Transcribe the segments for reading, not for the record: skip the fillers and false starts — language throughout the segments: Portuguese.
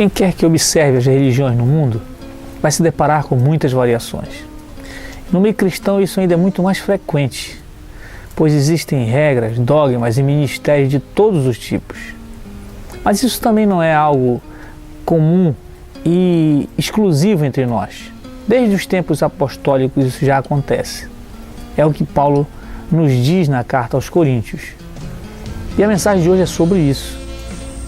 Quem quer que observe as religiões no mundo vai se deparar com muitas variações. No meio cristão isso ainda é muito mais frequente, pois existem regras, dogmas e ministérios de todos os tipos. Mas isso também não é algo comum e exclusivo entre nós. Desde os tempos apostólicos isso já acontece. É o que Paulo nos diz na carta aos Coríntios. E a mensagem de hoje é sobre isso.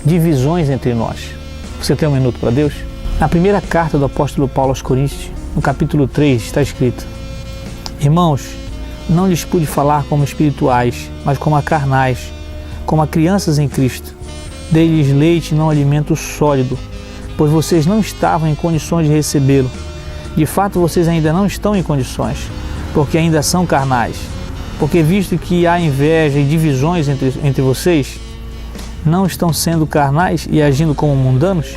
Divisões entre nós. Você tem um minuto para Deus? Na primeira carta do apóstolo Paulo aos Coríntios, no capítulo 3, está escrito: Irmãos, não lhes pude falar como espirituais, mas como a carnais, como a crianças em Cristo. Dei-lhes leite e não alimento sólido, pois vocês não estavam em condições de recebê-lo. De fato, vocês ainda não estão em condições, porque ainda são carnais. Porque visto que há inveja e divisões entre vocês, não estão sendo carnais e agindo como mundanos?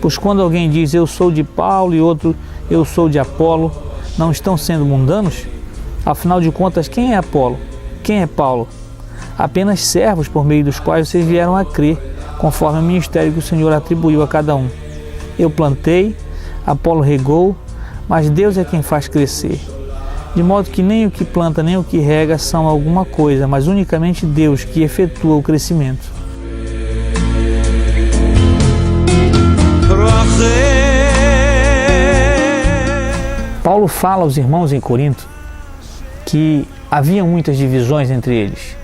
Pois quando alguém diz eu sou de Paulo e outro eu sou de Apolo, não estão sendo mundanos? Afinal de contas, quem é Apolo? Quem é Paulo? Apenas servos por meio dos quais vocês vieram a crer, conforme o ministério que o Senhor atribuiu a cada um. Eu plantei, Apolo regou, mas Deus é quem faz crescer. De modo que nem o que planta nem o que rega são alguma coisa, mas unicamente Deus que efetua o crescimento. Paulo fala aos irmãos em Corinto que havia muitas divisões entre eles.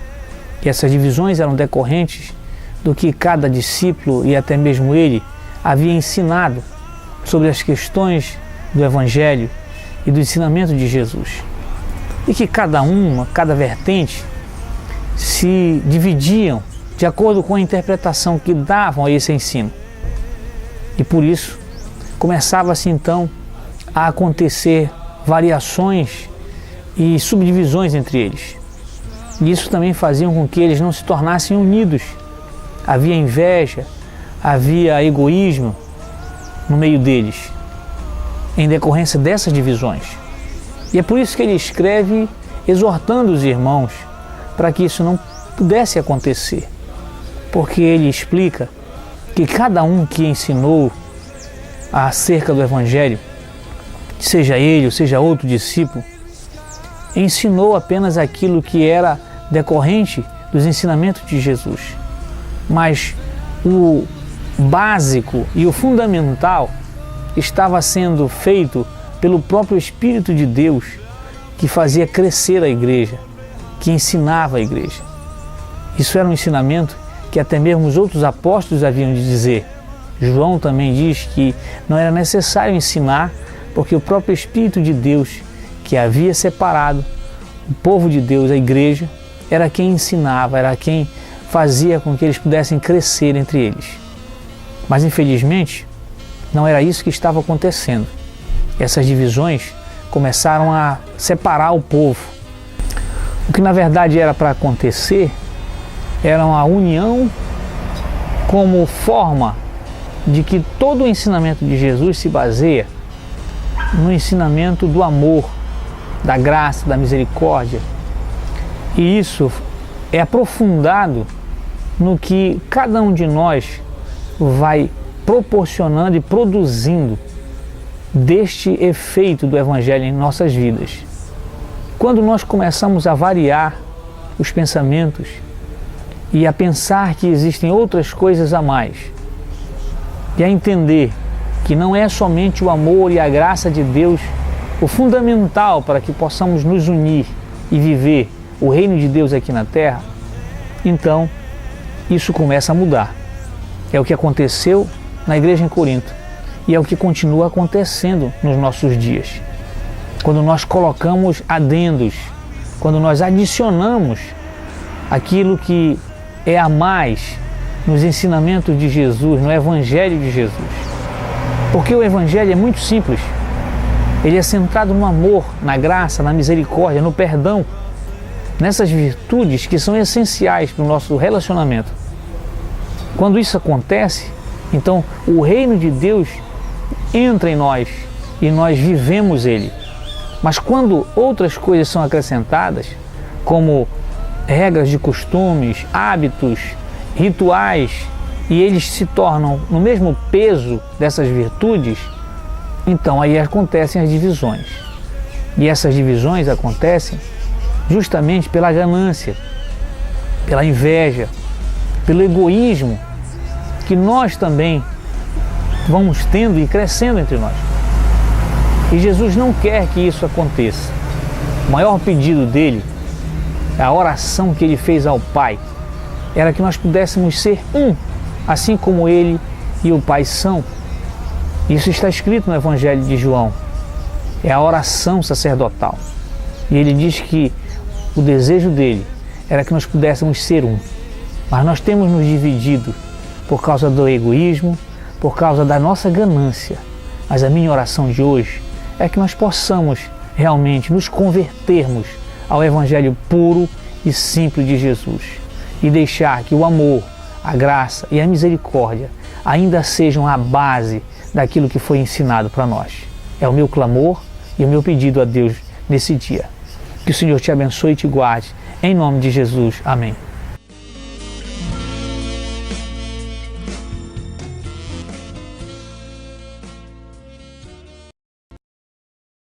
E essas divisões eram decorrentes do que cada discípulo e até mesmo ele havia ensinado sobre as questões do Evangelho e do ensinamento de Jesus. E que cada vertente se dividiam de acordo com a interpretação que davam a esse ensino. E por isso começava-se então a acontecer variações e subdivisões entre eles. E isso também fazia com que eles não se tornassem unidos. Havia inveja, havia egoísmo no meio deles, em decorrência dessas divisões. E é por isso que ele escreve exortando os irmãos para que isso não pudesse acontecer. Porque ele explica que cada um que ensinou acerca do Evangelho, seja ele ou seja outro discípulo, ensinou apenas aquilo que era decorrente dos ensinamentos de Jesus. Mas o básico e o fundamental estava sendo feito pelo próprio Espírito de Deus, que fazia crescer a igreja, que ensinava a igreja. Isso era um ensinamento que até mesmo os outros apóstolos haviam de dizer. João também diz que não era necessário ensinar, porque o próprio Espírito de Deus, que havia separado o povo de Deus, a igreja, era quem ensinava, era quem fazia com que eles pudessem crescer entre eles. Mas infelizmente, não era isso que estava acontecendo. Essas divisões começaram a separar o povo. O que na verdade era para acontecer era uma união como forma de que todo o ensinamento de Jesus se baseia no ensinamento do amor, da graça, da misericórdia. E isso é aprofundado no que cada um de nós vai proporcionando e produzindo deste efeito do Evangelho em nossas vidas. Quando nós começamos a variar os pensamentos e a pensar que existem outras coisas a mais, e a entender que não é somente o amor e a graça de Deus o fundamental para que possamos nos unir e viver o reino de Deus aqui na terra, então isso começa a mudar. É o que aconteceu na igreja em Corinto e é o que continua acontecendo nos nossos dias. Quando nós colocamos adendos, quando nós adicionamos aquilo que é a mais nos ensinamentos de Jesus, no Evangelho de Jesus. Porque o Evangelho é muito simples. Ele é centrado no amor, na graça, na misericórdia, no perdão, nessas virtudes que são essenciais para o nosso relacionamento. Quando isso acontece, então o reino de Deus entra em nós e nós vivemos ele. Mas quando outras coisas são acrescentadas, como regras de costumes, hábitos, rituais, e eles se tornam no mesmo peso dessas virtudes, então aí acontecem as divisões. E essas divisões acontecem justamente pela ganância, pela inveja, pelo egoísmo que nós também vamos tendo e crescendo entre nós. E Jesus não quer que isso aconteça. O maior pedido dele, a oração que ele fez ao Pai, era que nós pudéssemos ser um, assim como ele e o Pai são. Isso está escrito no Evangelho de João. É a oração sacerdotal. E ele diz que o desejo dele era que nós pudéssemos ser um. Mas nós temos nos dividido por causa do egoísmo, por causa da nossa ganância. Mas a minha oração de hoje é que nós possamos realmente nos convertermos ao Evangelho puro e simples de Jesus e deixar que o amor, a graça e a misericórdia ainda sejam a base daquilo que foi ensinado para nós. É o meu clamor e o meu pedido a Deus nesse dia. Que o Senhor te abençoe e te guarde. Em nome de Jesus. Amém.